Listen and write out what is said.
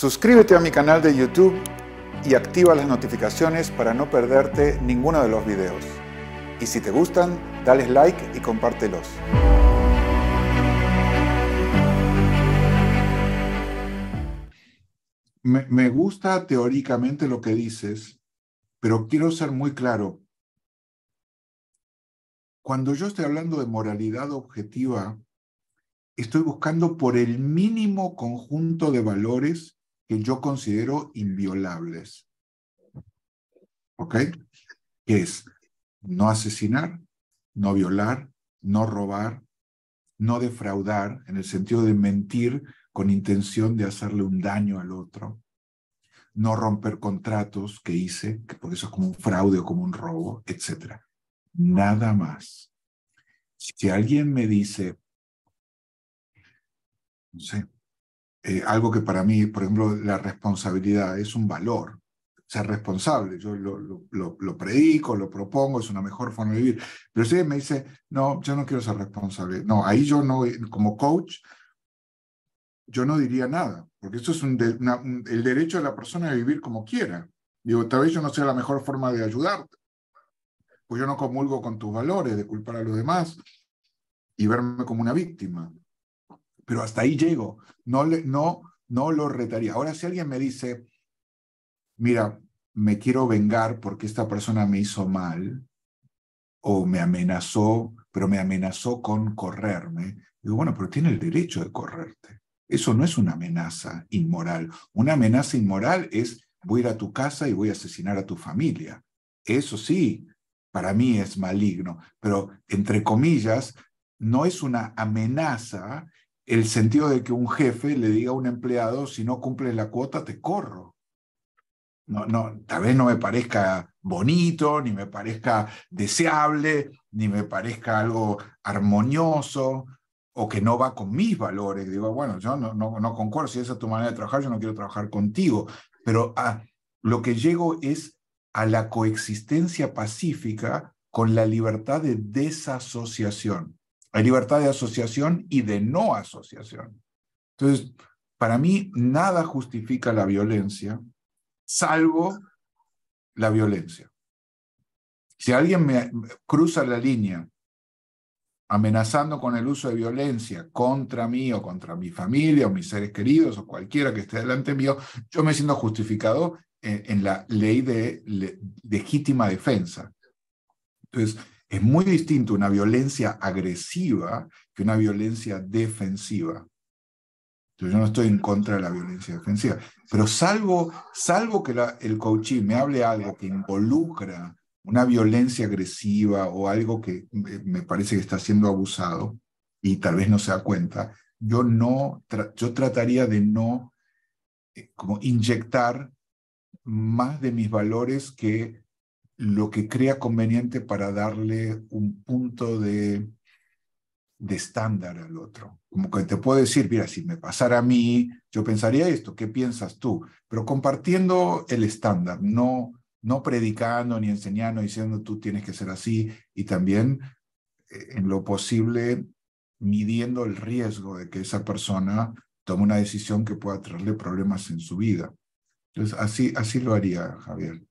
Suscríbete a mi canal de YouTube y activa las notificaciones para no perderte ninguno de los videos. Y si te gustan, dale like y compártelos. Me gusta teóricamente lo que dices, pero quiero ser muy claro. Cuando yo estoy hablando de moralidad objetiva, estoy buscando por el mínimo conjunto de valores que yo considero inviolables. ¿Ok? Que es no asesinar, no violar, no robar, no defraudar, en el sentido de mentir con intención de hacerle un daño al otro, no romper contratos que hice, porque eso es como un fraude o como un robo, etc. Nada más. Si alguien me dice, no sé, algo que para mí, por ejemplo, la responsabilidad es un valor, ser responsable, yo lo predico, lo propongo, es una mejor forma de vivir, pero si alguien me dice, no, yo no quiero ser responsable, no, ahí yo no, como coach, yo no diría nada, porque eso es el derecho de la persona de vivir como quiera. Digo, tal vez yo no sea la mejor forma de ayudarte, pues yo no comulgo con tus valores de culpar a los demás y verme como una víctima. Pero hasta ahí llego, no lo retaría. Ahora, si alguien me dice, mira, me quiero vengar porque esta persona me hizo mal, o me amenazó, pero me amenazó con correrme, digo, bueno, pero tiene el derecho de correrte. Eso no es una amenaza inmoral. Una amenaza inmoral es, voy a ir a tu casa y voy a asesinar a tu familia. Eso sí, para mí es maligno, pero entre comillas, no es una amenaza el sentido de que un jefe le diga a un empleado, si no cumples la cuota, te corro. No, tal vez no me parezca bonito, ni me parezca deseable, ni me parezca algo armonioso, o que no va con mis valores. Digo, bueno, yo no concuerdo, si esa es tu manera de trabajar, yo no quiero trabajar contigo. Pero lo que llego es a la coexistencia pacífica con la libertad de desasociación. Hay libertad de asociación y de no asociación. Entonces, para mí, nada justifica la violencia, salvo la violencia. Si alguien me cruza la línea amenazando con el uso de violencia contra mí o contra mi familia o mis seres queridos o cualquiera que esté delante mío, yo me siento justificado en la ley de legítima defensa. Entonces, es muy distinto una violencia agresiva que una violencia defensiva. Entonces, yo no estoy en contra de la violencia defensiva, pero salvo que el coaching me hable algo que involucra una violencia agresiva o algo que me parece que está siendo abusado y tal vez no se da cuenta, yo trataría de no como inyectar más de mis valores que lo que crea conveniente para darle un punto de estándar al otro. Como que te puedo decir, mira, si me pasara a mí, yo pensaría esto, ¿qué piensas tú? Pero compartiendo el estándar, no predicando ni enseñando, diciendo tú tienes que ser así, y también en lo posible midiendo el riesgo de que esa persona tome una decisión que pueda traerle problemas en su vida. Entonces, así lo haría, Javier.